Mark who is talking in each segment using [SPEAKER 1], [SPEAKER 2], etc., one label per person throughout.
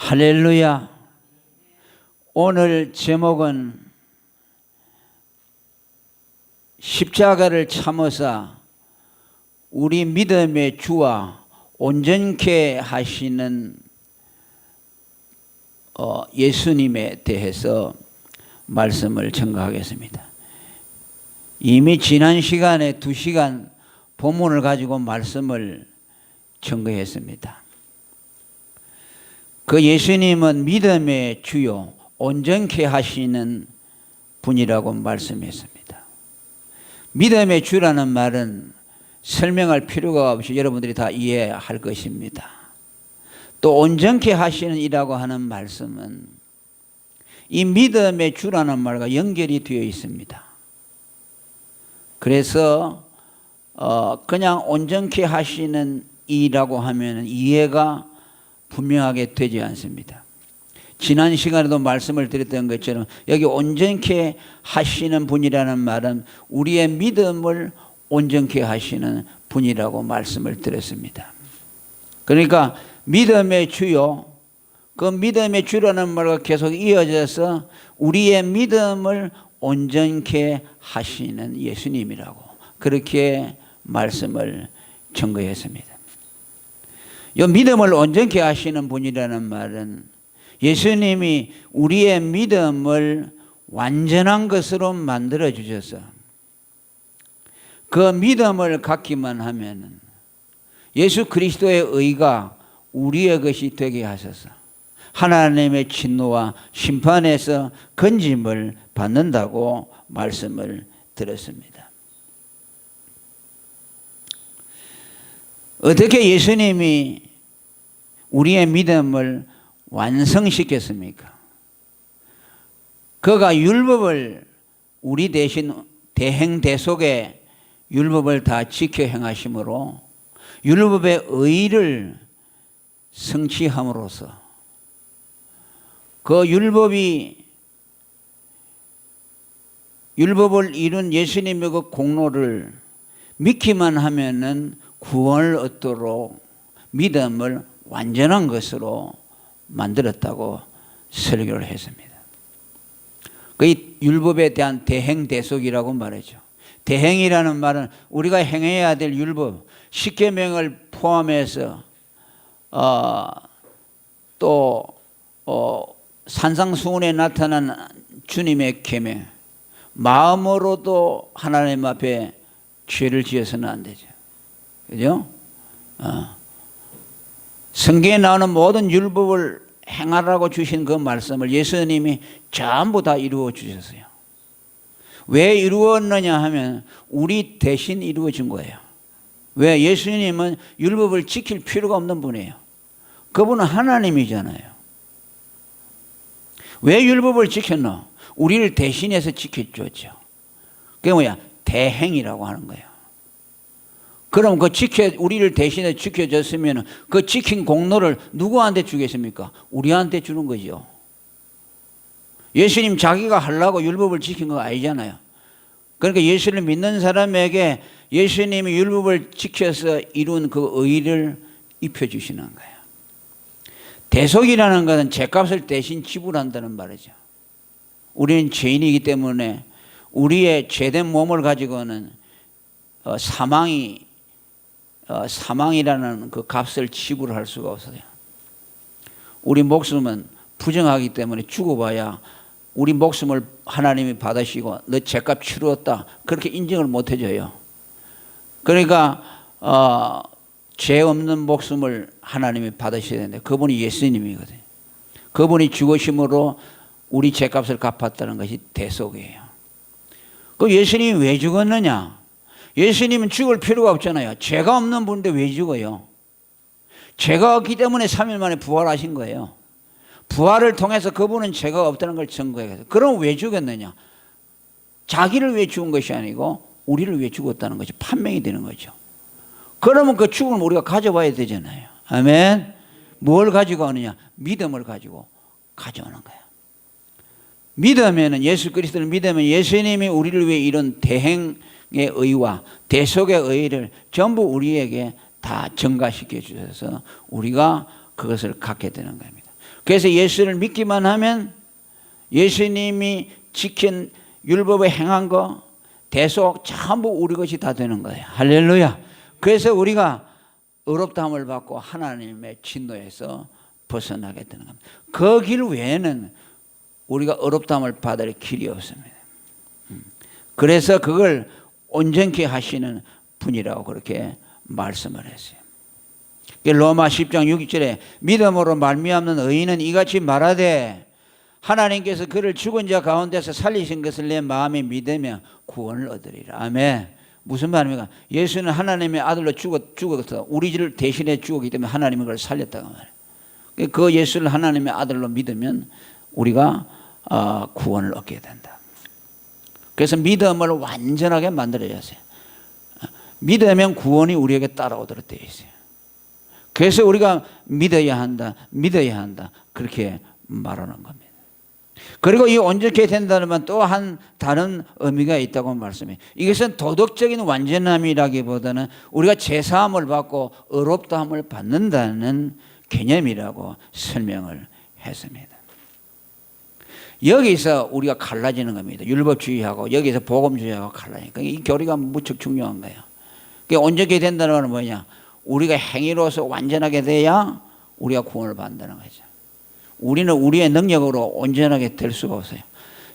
[SPEAKER 1] 할렐루야. 오늘 제목은 십자가를 참으사 우리 믿음의 주와 온전케 하시는 예수님에 대해서 말씀을 전가하겠습니다. 이미 지난 시간에 2시간 본문을 가지고 말씀을 전가했습니다. 그 예수님은 믿음의 주요 온전케 하시는 분이라고 말씀했습니다. 믿음의 주라는 말은 설명할 필요가 없이 여러분들이 다 이해할 것입니다. 또 온전케 하시는 이라고 하는 말씀은 이 믿음의 주라는 말과 연결이 되어 있습니다. 그래서 그냥 온전케 하시는 이라고 하면 이해가 분명하게 되지 않습니다. 지난 시간에도 말씀을 드렸던 것처럼 여기 온전케 하시는 분이라는 말은 우리의 믿음을 온전케 하시는 분이라고 말씀을 드렸습니다. 그러니까 믿음의 주요, 그 믿음의 주라는 말과 계속 이어져서 우리의 믿음을 온전케 하시는 예수님이라고 그렇게 말씀을 전거했습니다. 이 믿음을 온전케 하시는 분이라는 말은 예수님이 우리의 믿음을 완전한 것으로 만들어 주셔서 그 믿음을 갖기만 하면 예수 그리스도의 의가 우리의 것이 되게 하셔서 하나님의 진노와 심판에서 건짐을 받는다고 말씀을 드렸습니다. 어떻게 예수님이 우리의 믿음을 완성시켰습니까? 그가 율법을 우리 대신 대행대속에 율법을 다 지켜 행하심으로 율법의 의를 성취함으로써 그 율법을 이룬 예수님의 그 공로를 믿기만 하면은 구원을 얻도록 믿음을 완전한 것으로 만들었다고 설교를 했습니다. 그 율법에 대한 대행대속이라고 말하죠. 대행이라는 말은 우리가 행해야 될 율법, 십계명을 포함해서 또 산상수훈에 나타난 주님의 계명, 마음으로도 하나님 앞에 죄를 지어서는 안 되죠. 그죠? 성경에 나오는 모든 율법을 행하라고 주신 그 말씀을 예수님이 전부 다 이루어 주셨어요. 왜 이루었느냐 하면 우리 대신 이루어진 거예요. 왜? 예수님은 율법을 지킬 필요가 없는 분이에요. 그분은 하나님이잖아요. 왜 율법을 지켰노? 우리를 대신해서 지켜줬죠. 그게 뭐야? 대행이라고 하는 거예요. 그럼 우리를 대신해 지켜줬으면 그 지킨 공로를 누구한테 주겠습니까? 우리한테 주는 거죠. 예수님 자기가 하려고 율법을 지킨 거 아니잖아요. 그러니까 예수를 믿는 사람에게 예수님이 율법을 지켜서 이룬 그 의를 입혀주시는 거예요. 대속이라는 것은 죄값을 대신 지불한다는 말이죠. 우리는 죄인이기 때문에 우리의 죄된 몸을 가지고는 사망이라는 그 값을 지불할 수가 없어요. 우리 목숨은 부정하기 때문에 죽어봐야 우리 목숨을 하나님이 받으시고 너 죄값 치루었다 그렇게 인정을 못 해줘요. 그러니까 죄 없는 목숨을 하나님이 받으셔야 되는데 그분이 예수님이거든요. 그분이 죽으심으로 우리 죄값을 갚았다는 것이 대속이에요. 그 예수님이 왜 죽었느냐? 예수님은 죽을 필요가 없잖아요. 죄가 없는 분인데 왜 죽어요? 죄가 없기 때문에 3일 만에 부활하신 거예요. 부활을 통해서 그분은 죄가 없다는 걸 증거해서. 그럼 왜 죽었느냐? 자기를 위해 죽은 것이 아니고 우리를 위해 죽었다는 것이 판명이 되는 거죠. 그러면 그 죽음을 우리가 가져와야 되잖아요. 아멘. 뭘 가지고 오느냐? 믿음을 가지고 가져오는 거예요. 믿으면은 예수 그리스도를 믿으면 예수님이 우리를 위해 이런 대행의 의와 대속의 의를 전부 우리에게 다 전가시켜 주셔서 우리가 그것을 갖게 되는 겁니다. 그래서 예수를 믿기만 하면 예수님이 지킨 율법에 행한 거 대속 전부 우리 것이 다 되는 거예요. 할렐루야. 그래서 우리가 의롭다함을 받고 하나님의 진노에서 벗어나게 되는 겁니다. 그 길 외에는 우리가 의롭다함을 받을 길이 없습니다. 그래서 그걸 온전케 하시는 분이라고 그렇게 말씀을 했어요. 로마 10장 6절에 믿음으로 말미암는 의인은 이같이 말하되 하나님께서 그를 죽은 자 가운데서 살리신 것을 내 마음에 믿으며 구원을 얻으리라. 아멘. 무슨 말입니까? 예수는 하나님의 아들로 죽어서 우리를 대신해 죽었기 때문에 하나님이 그걸 살렸다고 말해요. 그 예수를 하나님의 아들로 믿으면 우리가 구원을 얻게 된다. 그래서 믿음을 완전하게 만들어야지. 믿으면 구원이 우리에게 따라오도록 되어 있어요. 그래서 우리가 믿어야 한다, 믿어야 한다 그렇게 말하는 겁니다. 그리고 이 온전케 된다면 또 한 다른 의미가 있다고 말씀해요. 이것은 도덕적인 완전함이라기보다는 우리가 제사함을 받고 의롭다함을 받는다는 개념이라고 설명을 했습니다. 여기서 우리가 갈라지는 겁니다. 율법주의하고 여기서 복음주의하고 갈라지니까 이 교리가 무척 중요한 거예요. 온전케 된다는 건 뭐냐? 우리가 행위로서 완전하게 돼야 우리가 구원을 받는다는 거죠. 우리는 우리의 능력으로 온전하게 될 수가 없어요.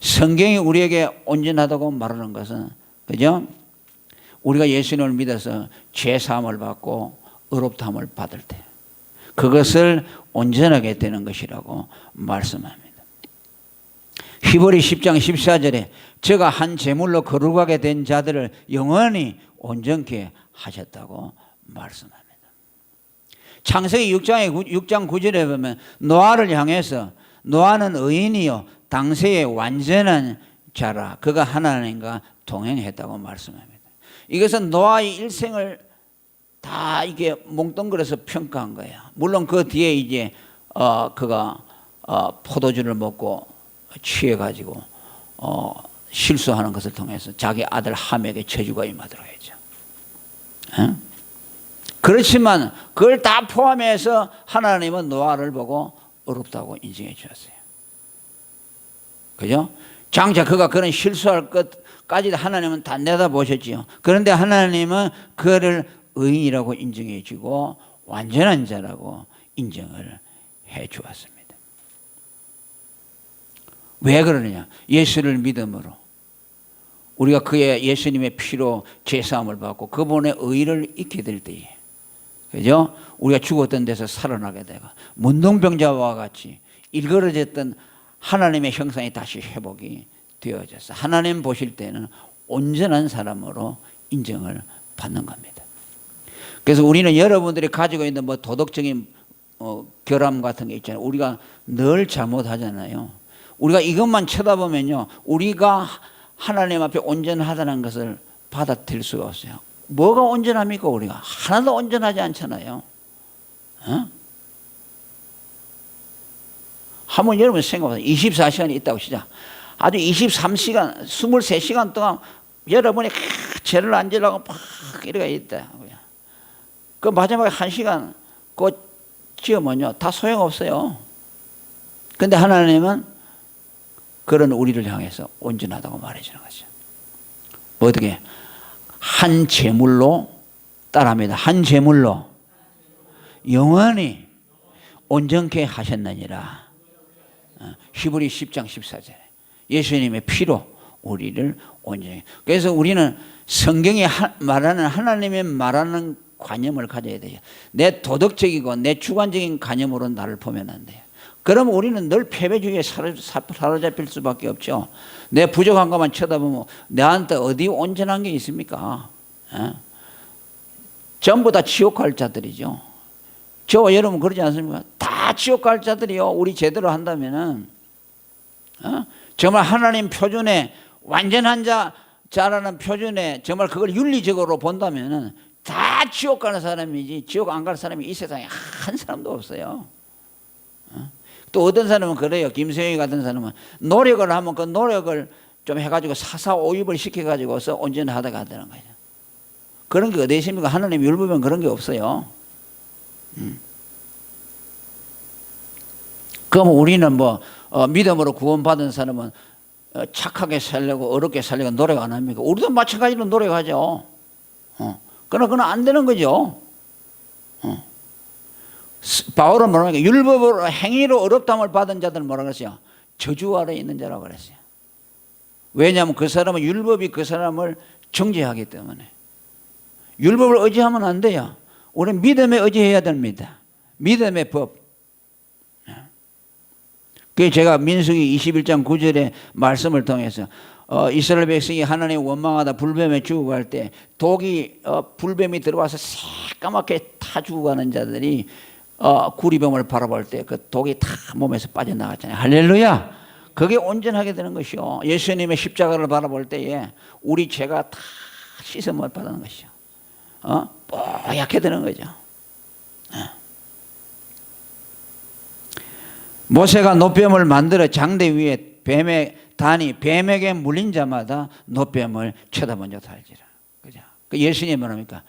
[SPEAKER 1] 성경이 우리에게 온전하다고 말하는 것은 그죠? 우리가 예수님을 믿어서 죄 사함을 받고 의롭다함을 받을 때 그것을 온전하게 되는 것이라고 말씀합니다. 히브리 10장 14절에 저가 한 제물로 거룩하게 된 자들을 영원히 온전케 하셨다고 말씀합니다. 창세기 6장 9절에 보면 노아를 향해서 노아는 의인이요 당세의 완전한 자라 그가 하나님과 동행했다고 말씀합니다. 이것은 노아의 일생을 다 이게 몽뚱그려서 평가한 거예요. 물론 그 뒤에 이제 그가 포도주를 먹고 취해가지고 실수하는 것을 통해서 자기 아들 함에게 저주가 임하도록 했죠. 그렇지만 그걸 다 포함해서 하나님은 노아를 보고 어렵다고 인정해 주었어요. 그죠? 장차 그가 그런 실수할 것까지 하나님은 다 내다보셨지요. 그런데 하나님은 그를 의인이라고 인정해 주고 완전한 자라고 인정을 해 주었습니다. 왜 그러느냐? 예수를 믿음으로 우리가 그의 예수님의 피로 죄사함을 받고 그분의 의를 잊게 될 때에 그죠? 우리가 죽었던 데서 살아나게 되고 문둥병자와 같이 일그러졌던 하나님의 형상이 다시 회복이 되어져서 하나님 보실 때는 온전한 사람으로 인정을 받는 겁니다. 그래서 우리는 여러분들이 가지고 있는 뭐 도덕적인 결함 같은 게 있잖아요. 우리가 늘 잘못하잖아요. 우리가 이것만 쳐다보면요, 우리가 하나님 앞에 온전하다는 것을 받아들일 수가 없어요. 뭐가 온전합니까? 우리가 하나도 온전하지 않잖아요. 한번 여러분 생각해보세요. 24시간이 있다고 시작. 아주 23시간, 23시간 동안 여러분이 죄를 안 지려고 막 이렇게 있다. 그 마지막에 1시간 그 지으면요, 다 소용없어요. 근데 하나님은 그런 우리를 향해서 온전하다고 말해주는 거죠. 어떻게? 한 제물로 따라합니다. 한 제물로 영원히 온전케 하셨느니라. 히브리 10장 14절에 예수님의 피로 우리를 온전히. 그래서 우리는 성경이 말하는 하나님의 말하는 관념을 가져야 돼요. 내 도덕적이고 내 주관적인 관념으로 나를 보면 안 돼요. 그럼 우리는 늘 패배주의에 사로잡힐 수밖에 없죠. 내 부족한 것만 쳐다보면 내한테 어디 온전한 게 있습니까? 전부 다 지옥 갈 자들이죠. 저와 여러분 그러지 않습니까? 다 지옥 갈 자들이요. 우리 제대로 한다면은 정말 하나님 표준에 완전한 자라는 표준에 정말 그걸 윤리적으로 본다면은 다 지옥 가는 사람이지 지옥 안 갈 사람이 이 세상에 한 사람도 없어요. 또 어떤 사람은 그래요. 김세영이 같은 사람은 노력을 하면 그 노력을 좀 해가지고 사사오입을 시켜가지고서 온전하다가 되는 거예요. 그런 게 어디 있습니까? 하나님 율법은 그런 게 없어요. 그럼 우리는 뭐 믿음으로 구원받은 사람은 착하게 살려고 어렵게 살려고 노력 안 합니까? 우리도 마찬가지로 노력하죠. 그러나 그건 안 되는 거죠. 바울은 뭐라고 하니까 율법으로 행위로 어렵담을 받은 자들 뭐라고 그랬어요? 저주 아래 있는 자라고 그랬어요. 왜냐하면 그 사람은 율법이 그 사람을 정죄하기 때문에. 율법을 의지하면 안 돼요. 우리는 믿음에 의지해야 됩니다. 믿음의 법. 그게 제가 민수기 21장 9절의 말씀을 통해서 이스라엘 백성이 하나님 원망하다 불뱀에 죽어갈 때 독이 불뱀이 들어와서 새까맣게 타 죽어가는 자들이 구리뱀을 바라볼 때 그 독이 다 몸에서 빠져나갔잖아요. 할렐루야. 그게 온전하게 되는 것이요. 예수님의 십자가를 바라볼 때에 우리 죄가 다 씻음을 받는 것이요. 뽀얗게 되는 거죠. 모세가 노뱀을 만들어 장대 위에 뱀에게 물린 자마다 노뱀을 쳐다본 자도 알지라. 그죠? 그 예수님이 뭐랍니까?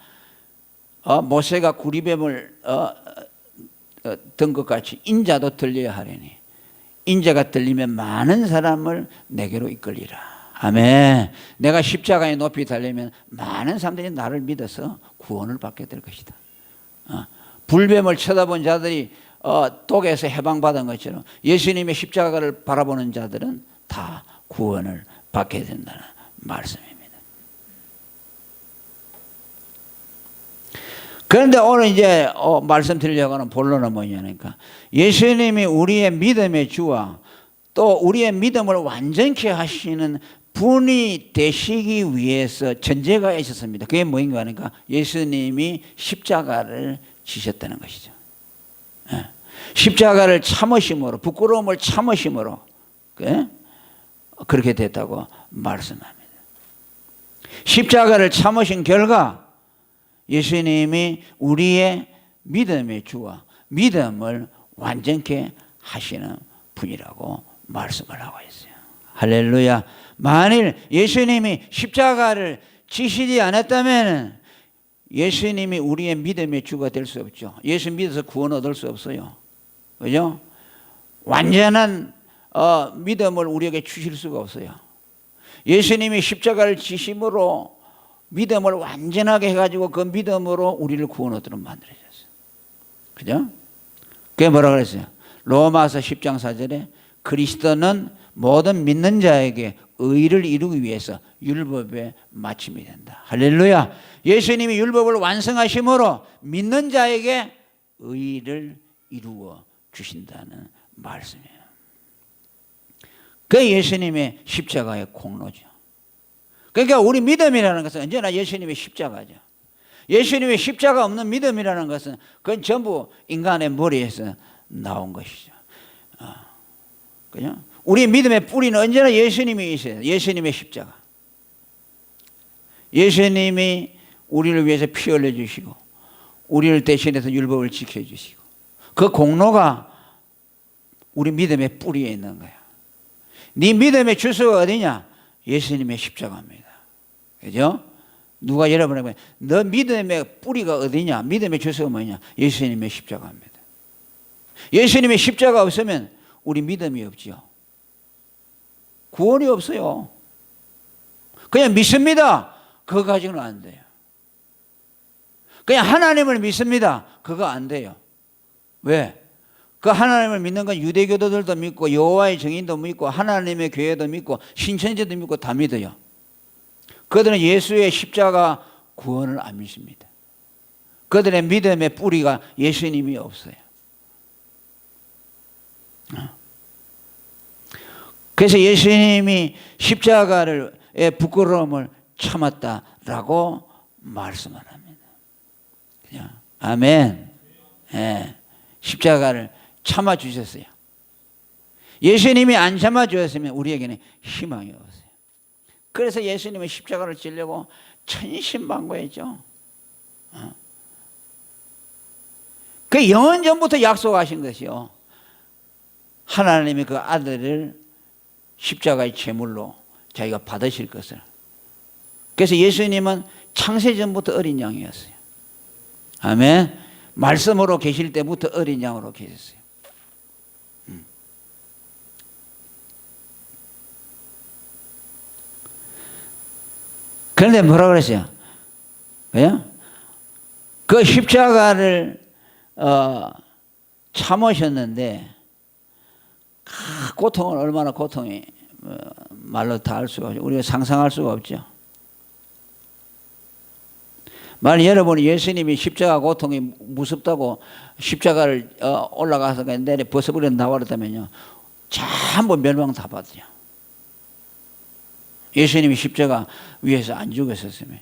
[SPEAKER 1] 모세가 구리뱀을 든 것 같이 인자도 들려야 하려니 인자가 들리면 많은 사람을 내게로 이끌리라. 아멘. 내가 십자가에 높이 달리면 많은 사람들이 나를 믿어서 구원을 받게 될 것이다. 불뱀을 쳐다본 자들이 독에서 해방받은 것처럼 예수님의 십자가를 바라보는 자들은 다 구원을 받게 된다는 말씀입니다. 그런데 오늘 이제 말씀드리려고 하는 본론은 뭐냐니까 예수님이 우리의 믿음의 주와 또 우리의 믿음을 완전케 하시는 분이 되시기 위해서 전제가 있었습니다. 그게 뭐인가 하니까 예수님이 십자가를 지셨다는 것이죠. 십자가를 참으심으로 부끄러움을 참으심으로 그렇게 됐다고 말씀합니다. 십자가를 참으신 결과 예수님이 우리의 믿음의 주와 믿음을 완전케 하시는 분이라고 말씀을 하고 있어요. 할렐루야. 만일 예수님이 십자가를 지시지 않았다면 예수님이 우리의 믿음의 주가 될 수 없죠. 예수 믿어서 구원 얻을 수 없어요. 그죠? 완전한 믿음을 우리에게 주실 수가 없어요. 예수님이 십자가를 지심으로 믿음을 완전하게 해가지고 그 믿음으로 우리를 구원 얻도록 만들어졌어요. 그죠? 그게 뭐라고 그랬어요? 로마서 10장 4절에 그리스도는 모든 믿는 자에게 의를 이루기 위해서 율법의 마침이 된다. 할렐루야. 예수님이 율법을 완성하심으로 믿는 자에게 의를 이루어 주신다는 말씀이에요. 그게 예수님의 십자가의 공로죠. 그러니까 우리 믿음이라는 것은 언제나 예수님의 십자가죠. 예수님의 십자가 없는 믿음이라는 것은 그건 전부 인간의 머리에서 나온 것이죠. 그죠? 우리 믿음의 뿌리는 언제나 예수님이 있어요. 예수님의 십자가. 예수님이 우리를 위해서 피 흘려주시고 우리를 대신해서 율법을 지켜주시고 그 공로가 우리 믿음의 뿌리에 있는 거예요. 네 믿음의 주소가 어디냐? 예수님의 십자가입니다. 그죠? 누가 여러분에게 너 믿음의 뿌리가 어디냐? 믿음의 주소가 뭐냐? 예수님의 십자가입니다. 예수님의 십자가 없으면 우리 믿음이 없지요. 구원이 없어요. 그냥 믿습니다. 그거 가지고는 안 돼요. 그냥 하나님을 믿습니다. 그거 안 돼요. 왜? 그 하나님을 믿는 건 유대교도들도 믿고 여호와의 증인도 믿고 하나님의 교회도 믿고 신천지도 믿고 다 믿어요. 그들은 예수의 십자가 구원을 안 믿습니다. 그들의 믿음의 뿌리가 예수님이 없어요. 그래서 예수님이 십자가의 부끄러움을 참았다라고 말씀을 합니다. 그냥 아멘. 네. 십자가를 참아주셨어요. 예수님이 안 참아주셨으면 우리에게는 희망이 없어요. 그래서 예수님은 십자가를 지려고 천신만고했죠. 그 영원전부터 약속하신 것이요. 하나님이 그 아들을 십자가의 제물로 자기가 받으실 것을. 그래서 예수님은 창세전부터 어린 양이었어요. 아멘. 말씀으로 계실 때부터 어린 양으로 계셨어요. 그런데 뭐라 그랬어요? 그냥 그 십자가를 참으셨는데 고통은 얼마나 고통이 말로 다 할 수가 없죠. 우리가 상상할 수가 없죠. 만약 여러분이 예수님이 십자가 고통이 무섭다고 십자가를 올라가서 내려 벗어버려 나와버렸다면요, 전부 멸망 다 받죠. 예수님이 십자가 위에서 안 죽었었으면.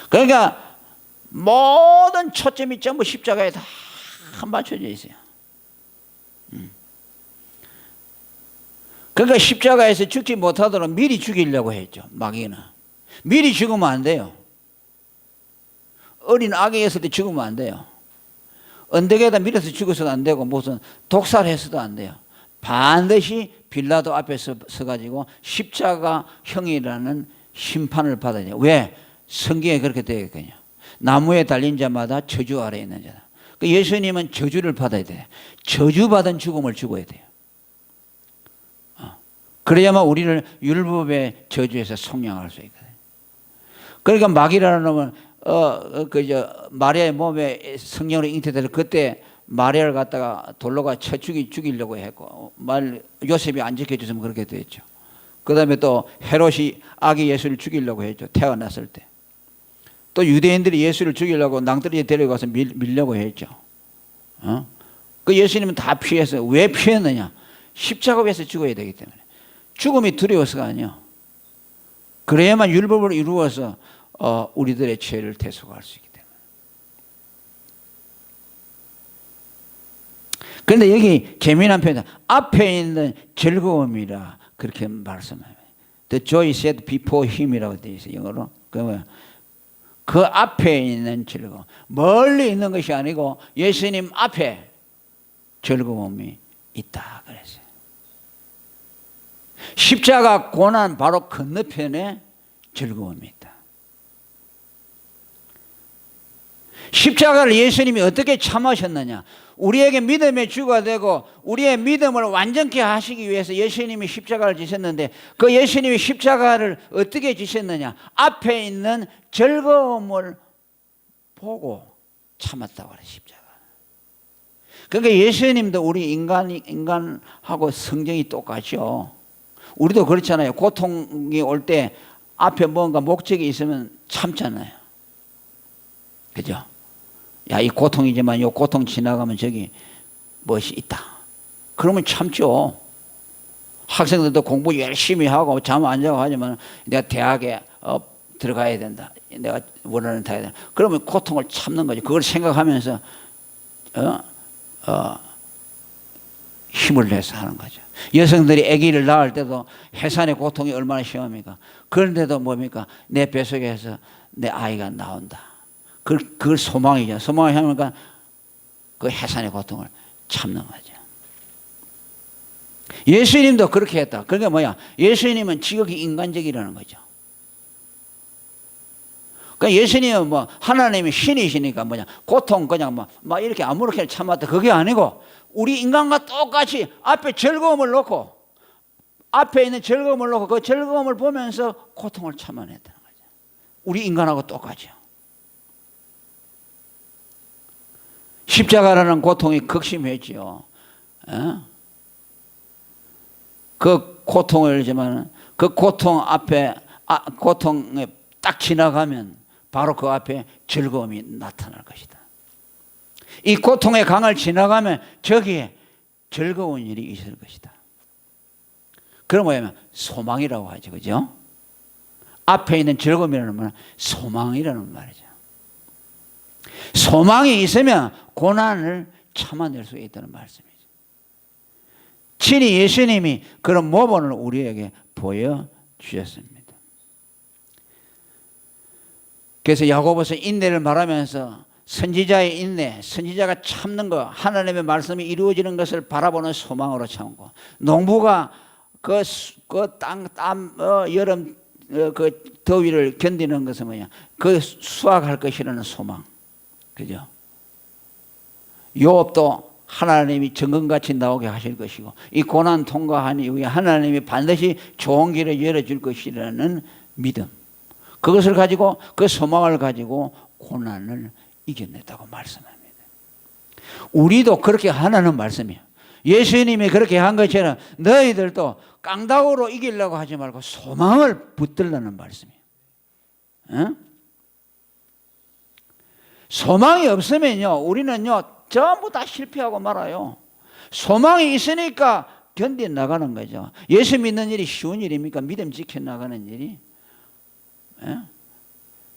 [SPEAKER 1] 그러니까 모든 초점이 전부 십자가에 다 맞춰져 있어요. 그러니까 십자가에서 죽지 못하도록 미리 죽이려고 했죠. 마귀는. 미리 죽으면 안 돼요. 어린 아기 있을 때 죽으면 안 돼요. 언덕에다 밀어서 죽어서도 안 되고 무슨 독살해서도 안 돼요. 반드시 빌라도 앞에 서가지고 십자가형이라는 심판을 받아야 돼요. 왜? 성경에 그렇게 되어 있거든요. 나무에 달린 자마다 저주 아래에 있는 자다. 예수님은 저주를 받아야 돼요. 저주받은 죽음을 죽어야 돼요. 그래야만 우리를 율법의 저주에서 속량할 수 있거든요. 그러니까 마귀라는 놈은 마리아의 몸에 성령으로 잉태돼서 그때 마리아를 갖다가 돌로가 쳐 죽이려고 했고, 요셉이 안 지켜줬으면 그렇게 됐죠. 그 다음에 또 헤롯이 아기 예수를 죽이려고 했죠. 태어났을 때. 또 유대인들이 예수를 죽이려고 낭떠러지에 데려가서 밀려고 했죠. 그 예수님은 다 피해서, 왜 피했느냐? 십자가 위에서 죽어야 되기 때문에. 죽음이 두려워서가 아니요. 그래야만 율법을 이루어서 우리들의 죄를 대속할 수 있기 때문에. 그런데 여기 재미난 표현, 앞에 있는 즐거움이라 그렇게 말씀해요. The joy set before him이라고 되어 있어요. 영어로. 그 앞에 있는 즐거움. 멀리 있는 것이 아니고 예수님 앞에 즐거움이 있다 그랬어요. 십자가 고난 바로 건너편에 즐거움이 있다. 십자가를 예수님이 어떻게 참으셨느냐? 우리에게 믿음의 주가 되고 우리의 믿음을 완전케 하시기 위해서 예수님이 십자가를 지셨는데, 그 예수님이 십자가를 어떻게 지셨느냐? 앞에 있는 즐거움을 보고 참았다고 그래요. 십자가. 그러니까 예수님도 우리 인간하고 성정이 똑같죠. 우리도 그렇잖아요. 고통이 올 때 앞에 뭔가 목적이 있으면 참잖아요. 그죠? 야, 이 고통이지만 이 고통 지나가면 저기 무엇이 있다. 그러면 참죠. 학생들도 공부 열심히 하고 잠 안 자고 하지만 내가 대학에 들어가야 된다. 내가 원하는 대학에 된다. 그러면 고통을 참는 거죠. 그걸 생각하면서 힘을 내서 하는 거죠. 여성들이 아기를 낳을 때도 해산의 고통이 얼마나 심합니까? 그런데도 뭡니까? 내 뱃속에서 내 아이가 나온다. 그걸 소망이죠. 소망을 하니까 그 해산의 고통을 참는 거죠. 예수님도 그렇게 했다. 그러니까 뭐야? 예수님은 지극히 인간적이라는 거죠. 그러니까 예수님은 뭐 하나님이 신이시니까 뭐냐? 고통 그냥 막 이렇게 아무렇게나 참았다. 그게 아니고 우리 인간과 똑같이 앞에 즐거움을 놓고, 앞에 있는 즐거움을 놓고 그 즐거움을 보면서 고통을 참아냈다는 거죠. 우리 인간하고 똑같죠. 십자가라는 고통이 극심했지요. 그 고통을지만 그 고통 앞에 고통에 딱 지나가면 바로 그 앞에 즐거움이 나타날 것이다. 이 고통의 강을 지나가면 저기에 즐거운 일이 있을 것이다. 그럼 뭐냐면 소망이라고 하죠. 그죠? 앞에 있는 즐거움이라는 말은 소망이라는 말이죠. 소망이 있으면 고난을 참아낼 수 있다는 말씀이죠. 친히 예수님이 그런 모범을 우리에게 보여주셨습니다. 그래서 야고보서 인내를 말하면서 선지자의 인내, 선지자가 참는 것, 하나님의 말씀이 이루어지는 것을 바라보는 소망으로 참고, 농부가 여름 그 더위를 견디는 것은 뭐냐? 그 수확할 것이라는 소망, 그죠? 요업도 하나님이 정금같이 나오게 하실 것이고 이 고난 통과한 이후에 하나님이 반드시 좋은 길을 열어줄 것이라는 믿음, 그것을 가지고 그 소망을 가지고 고난을 이겨냈다고 말씀합니다. 우리도 그렇게 하라는 말씀이에요. 예수님이 그렇게 한 것처럼 너희들도 깡다구로 이기려고 하지 말고 소망을 붙들라는 말씀이에요. 어? 소망이 없으면요 우리는요 전부 다 실패하고 말아요. 소망이 있으니까 견뎌 나가는 거죠. 예수 믿는 일이 쉬운 일입니까? 믿음 지켜 나가는 일이? 에?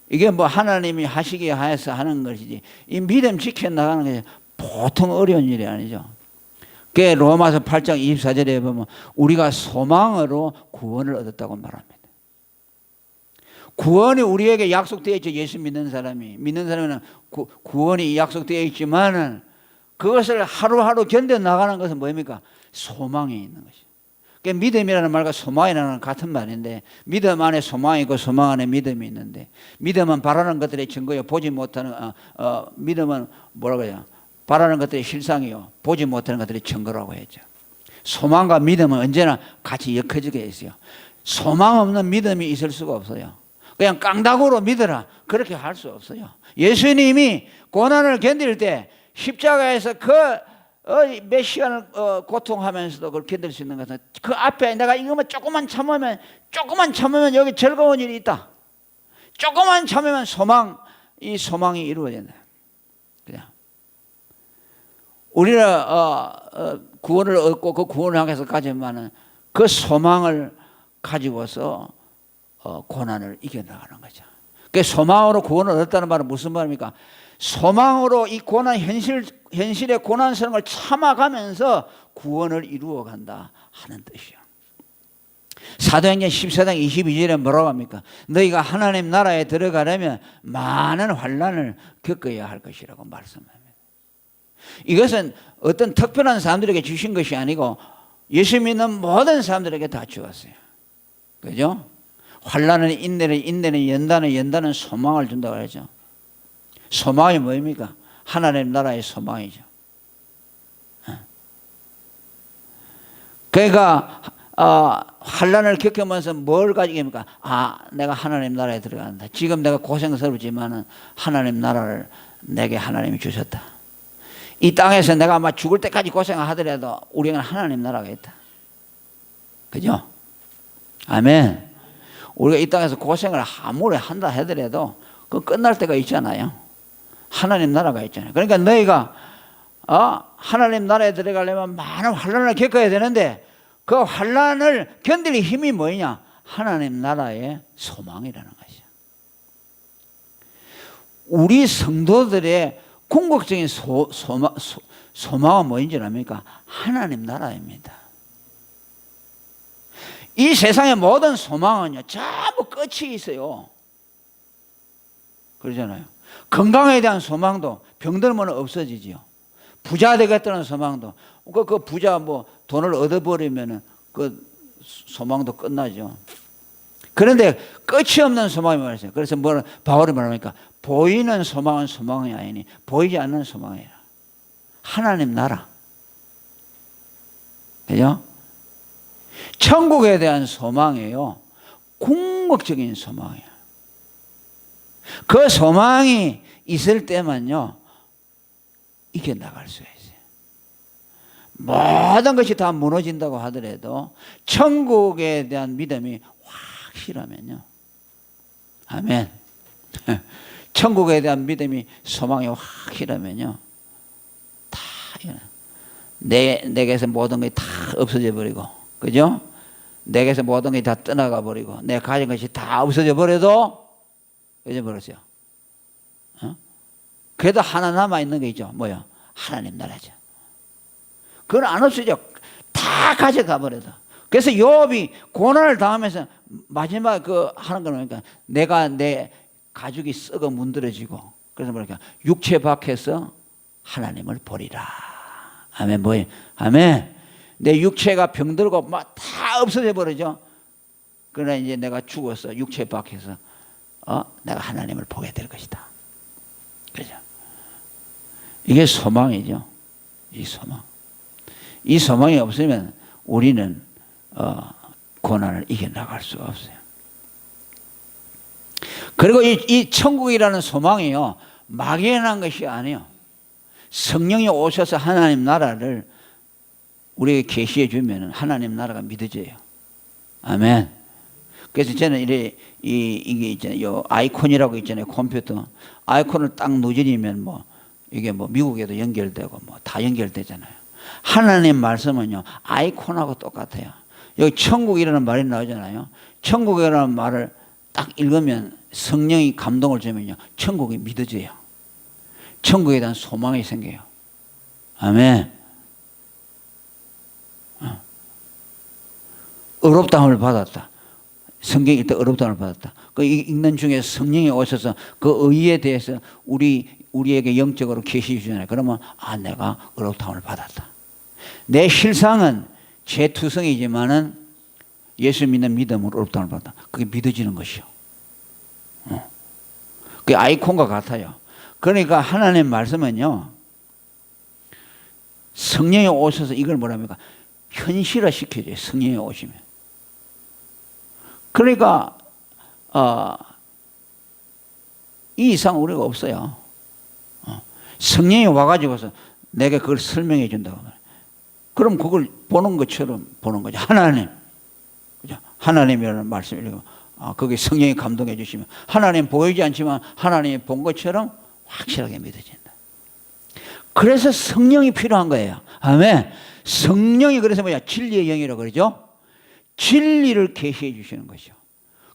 [SPEAKER 1] 이게 뭐 하나님이 하시기에 하여서 하는 것이지 이 믿음 지켜 나가는 게 보통 어려운 일이 아니죠. 그게 로마서 8장 24절에 보면 우리가 소망으로 구원을 얻었다고 말합니다. 구원이 우리에게 약속되어 있죠. 예수 믿는 사람은 구원이 약속되어 있지만은 그것을 하루하루 견뎌 나가는 것은 뭡니까? 소망이 있는 것이죠. 그러니까 믿음이라는 말과 소망이라는 같은 말인데 믿음 안에 소망이 있고 소망 안에 믿음이 있는데 믿음은 바라는 것들의 증거요 보지 못하는 믿음은 뭐라고 해요? 바라는 것들의 실상이요 보지 못하는 것들의 증거라고 했죠. 소망과 믿음은 언제나 같이 엮어지게 있어요. 소망 없는 믿음이 있을 수가 없어요. 그냥 깡다구로 믿어라 그렇게 할 수 없어요. 예수님이 고난을 견딜 때 십자가에서 몇 시간을 고통하면서도 그걸 견딜 수 있는 것은 그 앞에 내가 이거만 조금만 참으면 여기 즐거운 일이 있다. 조금만 참으면 이 소망이 이루어진다. 그냥 우리는 구원을 얻고 그 구원을 향해서 가지만은 그 소망을 가지고서 고난을 이겨나가는 거죠. 그 소망으로 구원을 얻었다는 말은 무슨 말입니까? 소망으로 이 고난 현실의 고난스러운 걸 참아가면서 구원을 이루어간다 하는 뜻이요. 사도행전 14장 22절에 뭐라고 합니까? 너희가 하나님 나라에 들어가려면 많은 환난을 겪어야 할 것이라고 말씀합니다. 이것은 어떤 특별한 사람들에게 주신 것이 아니고 예수 믿는 모든 사람들에게 다 주었어요. 그죠? 환난은 인내는 연단은 소망을 준다고 하죠. 소망이 뭐입니까? 하나님 나라의 소망이죠. 그러니까 환난을 겪으면서 뭘 가지겠습니까? 내가 하나님 나라에 들어간다. 지금 내가 고생스럽지만은 하나님 나라를 내게 하나님이 주셨다. 이 땅에서 내가 아마 죽을 때까지 고생을 하더라도 우리는 하나님 나라가 있다. 그죠? 아멘. 우리가 이 땅에서 고생을 아무리 한다 하더라도 그 끝날 때가 있잖아요. 하나님 나라가 있잖아요. 그러니까 너희가 하나님 나라에 들어가려면 많은 환난을 겪어야 되는데 그 환난을 견딜 힘이 뭐냐? 하나님 나라의 소망이라는 것이죠. 우리 성도들의 궁극적인 소망은 뭐인지 압니까? 하나님 나라입니다. 이 세상의 모든 소망은요 전부 끝이 있어요. 그러잖아요. 건강에 대한 소망도 병들면 없어지지요. 부자 되겠다는 소망도 그 부자 돈을 얻어버리면은 그 소망도 끝나죠. 그런데 끝이 없는 소망이 말이죠. 그래서 바울이 말합니까? 보이는 소망은 소망이 아니니 보이지 않는 소망이라. 하나님 나라. 그죠? 천국에 대한 소망이에요. 궁극적인 소망이에요. 그 소망이 있을 때만요 이겨나갈 수가 있어요. 모든 것이 다 무너진다고 하더라도 천국에 대한 믿음이 확실하면요, 아멘. 천국에 대한 믿음이 소망이 확실하면요 다 내게서 모든 것이 다 없어져 버리고, 그죠? 내게서 모든 것이 다 떠나가 버리고 내 가진 것이 다 없어져 버려도 잊어버렸어요. 그래도 하나 남아있는 게 있죠. 뭐요? 하나님 나라죠. 그건 안 없어져. 다 가져가 버려도. 그래서 욥이 고난을 당하면서 마지막 하는 건 뭐니까 내가 내 가죽이 썩어 문드러지고, 그래서 뭐랄까 육체 밖에서 하나님을 보리라. 아멘. 뭐예요? 아멘. 내 육체가 병들고 막 다 없어져 버리죠. 그러나 이제 내가 죽어서 육체 밖에서 내가 하나님을 보게 될 것이다. 그죠? 이게 소망이죠. 이 소망. 이 소망이 없으면 우리는 고난을 이겨나갈 수가 없어요. 그리고 이 천국이라는 소망이요, 막연한 것이 아니에요. 성령이 오셔서 하나님 나라를 우리에게 계시해 주면 하나님 나라가 믿어져요. 아멘. 그래서 저는 이게 있잖아요. 아이콘이라고 있잖아요. 컴퓨터. 아이콘을 딱 누르면 이게 미국에도 연결되고 다 연결되잖아요. 하나님 말씀은요, 아이콘하고 똑같아요. 여기 천국이라는 말이 나오잖아요. 천국이라는 말을 딱 읽으면 성령이 감동을 주면요, 천국이 믿어져요. 천국에 대한 소망이 생겨요. 아멘. 어렵다함을 받았다. 성경 읽다 어렵다함을 받았다. 그 읽는 중에 성령이 오셔서 그 의에 대해서 우리에게 영적으로 계시해 주잖아요. 그러면 내가 어렵다함을 받았다. 내 실상은 제 투성이지만은 예수 믿는 믿음으로 어렵다함을 받았다. 그게 믿어지는 것이요. 그게 아이콘과 같아요. 그러니까 하나님 말씀은요, 성령이 오셔서 이걸 뭐랍니까? 현실화 시켜줘요. 성령이 오시면. 그러니까 이 이상 우리가 없어요. 성령이 와가지고서 내가 그걸 설명해 준다고 말해요. 그럼 그걸 보는 것처럼 보는 거죠. 하나님, 그죠? 하나님이라는 말씀을 읽으면 거기에 성령이 감동해 주시면 하나님 보이지 않지만 하나님이 본 것처럼 확실하게 믿어진다. 그래서 성령이 필요한 거예요. 아멘. 성령이 그래서 진리의 영이라고 그러죠. 진리를 계시해 주시는 것이요.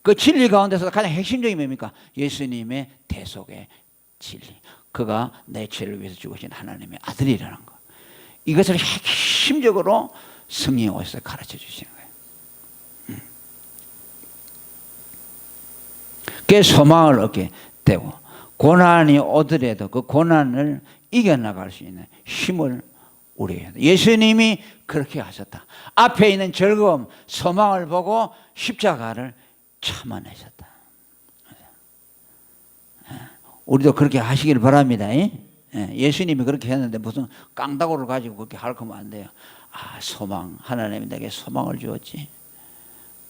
[SPEAKER 1] 그 진리 가운데서 가장 핵심적인 뭡니까? 예수님의 대속의 진리. 그가 내 죄를 위해서 죽으신 하나님의 아들이라는 것. 이것을 핵심적으로 성령이 오셔서 가르쳐 주시는 거예요. 그게 소망을 얻게 되고, 고난이 오더라도 그 고난을 이겨나갈 수 있는 힘을 우리에게. 예수님이 그렇게 하셨다. 앞에 있는 즐거움, 소망을 보고 십자가를 참아내셨다. 우리도 그렇게 하시길 바랍니다. 예수님이 그렇게 했는데 무슨 깡다구를 가지고 그렇게 할 거면 안 돼요. 소망. 하나님이 내게 소망을 주었지.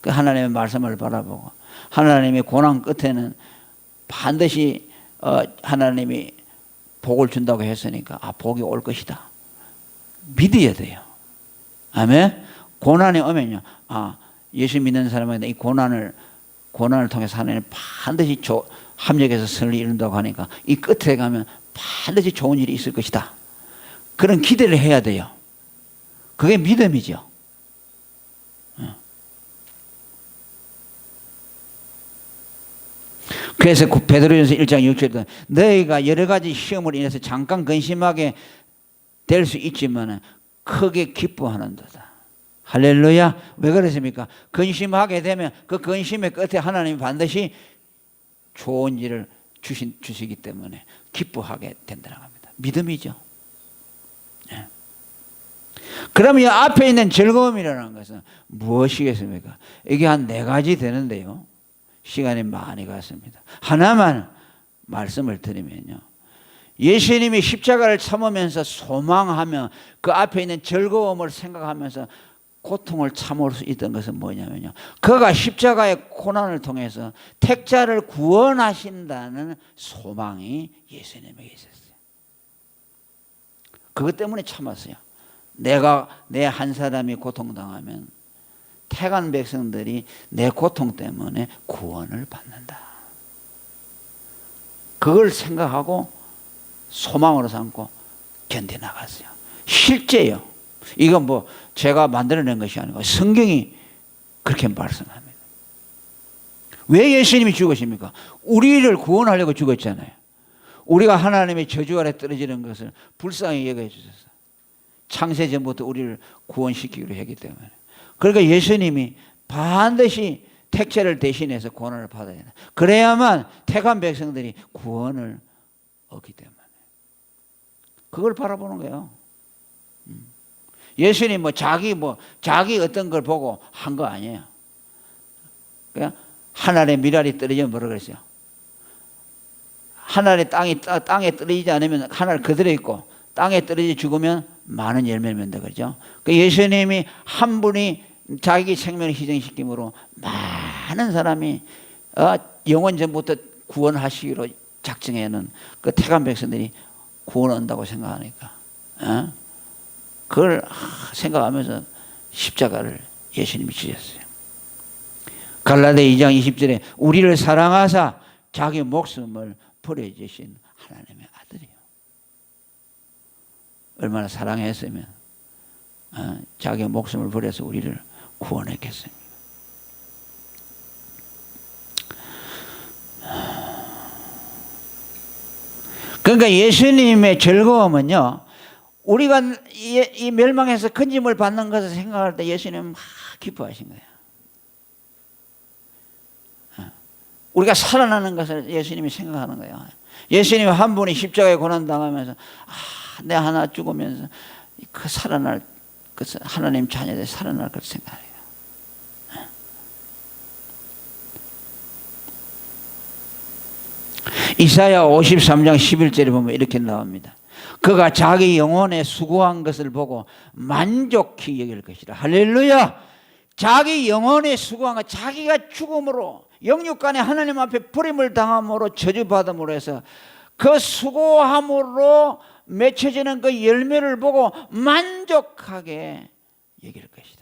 [SPEAKER 1] 그 하나님의 말씀을 바라보고, 하나님의 고난 끝에는 반드시 하나님이 복을 준다고 했으니까 복이 올 것이다. 믿어야 돼요. 아멘. 고난이 오면요, 예수 믿는 사람한테 이 고난을 통해서 하나님 반드시 합력해서 선을 이룬다고 하니까 이 끝에 가면 반드시 좋은 일이 있을 것이다. 그런 기대를 해야 돼요. 그게 믿음이죠. 그래서 베드로전서 1장 6절에 너희가 여러 가지 시험을 인해서 잠깐 근심하게 될 수 있지만 크게 기뻐하는도다. 할렐루야. 왜 그랬습니까? 근심하게 되면 그 근심의 끝에 하나님이 반드시 좋은 일을 주시기 때문에 기뻐하게 된다는 겁니다. 믿음이죠. 네. 그러면 이 앞에 있는 즐거움이라는 것은 무엇이겠습니까? 이게 한 4가지 되는데요. 시간이 많이 갔습니다. 하나만 말씀을 드리면요, 예수님이 십자가를 참으면서 소망하며 그 앞에 있는 즐거움을 생각하면서 고통을 참을 수 있던 것은 뭐냐면요, 그가 십자가의 고난을 통해서 택자를 구원하신다는 소망이 예수님에게 있었어요. 그것 때문에 참았어요. 내 한 사람이 고통당하면 택한 백성들이 내 고통 때문에 구원을 받는다. 그걸 생각하고 소망으로 삼고 견뎌나갔어요. 실제요. 이건 제가 만들어낸 것이 아니고 성경이 그렇게 말씀합니다. 왜 예수님이 죽으십니까? 우리를 구원하려고 죽었잖아요. 우리가 하나님의 저주 아래 떨어지는 것을 불쌍히 여겨 주셔서 창세전부터 우리를 구원시키기로 했기 때문에. 그러니까 예수님이 반드시 택죄를 대신해서 구원을 받아야 된다. 그래야만 택한 백성들이 구원을 얻기 때문에. 그걸 바라보는 거예요. 예수님 자기 어떤 걸 보고 한 거 아니에요. 그냥 하늘의 미랄이 떨어지면 뭐라 그랬어요? 하늘의 땅에 떨어지지 않으면 하늘 그대로 있고 땅에 떨어져 죽으면 많은 열매를 맺는다 그러죠. 그 예수님이 한 분이 자기 생명을 희생시킴으로 많은 사람이 영원 전부터 구원하시기로 작정해놓은 그 택한 백성들이 구원 얻는다고 생각하니까 그걸 생각하면서 십자가를 예수님이 지셨어요. 갈라디아 2장 20절에 우리를 사랑하사 자기 목숨을 버려주신 하나님의 아들이요. 얼마나 사랑했으면 자기 목숨을 버려서 우리를 구원했겠습니까? 그러니까 예수님의 즐거움은요, 우리가 이 멸망에서 건짐을 받는 것을 생각할 때 예수님은 막 기뻐하신 거예요. 우리가 살아나는 것을 예수님이 생각하는 거예요. 예수님 한 분이 십자가에 고난당하면서 내 하나 죽으면서 그 살아날 것을 하나님 자녀들이 살아날 것을 생각해요. 이사야 53장 11절에 보면 이렇게 나옵니다. 그가 자기 영혼에 수고한 것을 보고 만족히 여길 것이라. 할렐루야. 자기 영혼에 수고한 것, 자기가 죽음으로 영육간에 하나님 앞에 버림을 당함으로 저주받음으로 해서 그 수고함으로 맺혀지는 그 열매를 보고 만족하게 여길 것이다.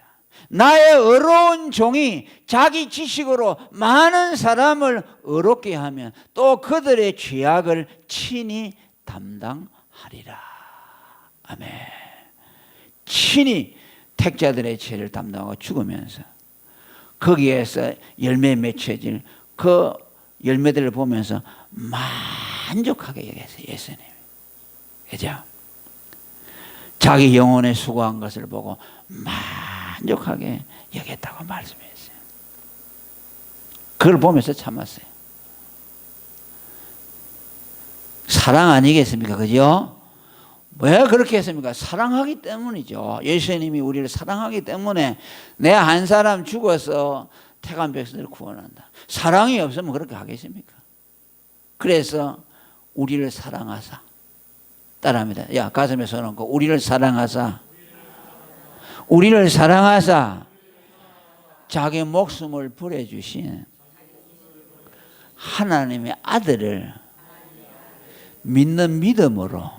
[SPEAKER 1] 나의 의로운 종이 자기 지식으로 많은 사람을 의롭게 하면 또 그들의 죄악을 친히 담당하리라. 아멘. 친히 택자들의 죄를 담당하고 죽으면서 거기에서 열매 맺혀질 그 열매들을 보면서 만족하게 여겼어요. 예수님. 그죠? 자기 영혼에 수고한 것을 보고 만족하게 여겼다고 말씀했어요. 그걸 보면서 참았어요. 사랑 아니겠습니까? 그죠? 왜 그렇게 했습니까? 사랑하기 때문이죠. 예수님이 우리를 사랑하기 때문에 내 한 사람 죽어서 택한 백성들을 구원한다. 사랑이 없으면 그렇게 하겠습니까? 그래서 우리를 사랑하사, 따라합니다. 야, 가슴에 손 얹고 우리를 사랑하사, 우리를 사랑하사 자기 목숨을 버려주신 하나님의 아들을 믿는 믿음으로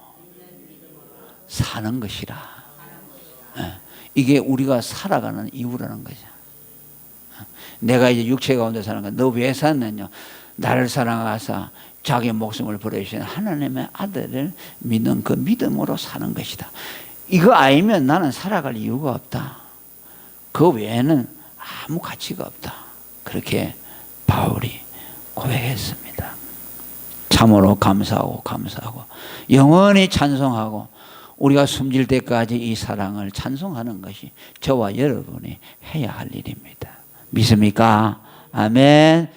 [SPEAKER 1] 사는 것이라. 이게 우리가 살아가는 이유라는 거죠. 내가 이제 육체 가운데 사는 거, 너 왜 샀느냐? 나를 사랑하사 자기 목숨을 버려주신 하나님의 아들을 믿는 그 믿음으로 사는 것이다. 이거 알면 나는 살아갈 이유가 없다. 그 외에는 아무 가치가 없다. 그렇게 바울이 고백했습니다. 참으로 감사하고 영원히 찬송하고 우리가 숨질 때까지 이 사랑을 찬송하는 것이 저와 여러분이 해야 할 일입니다. 믿습니까? 아멘.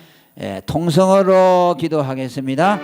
[SPEAKER 1] 통성어로 기도하겠습니다.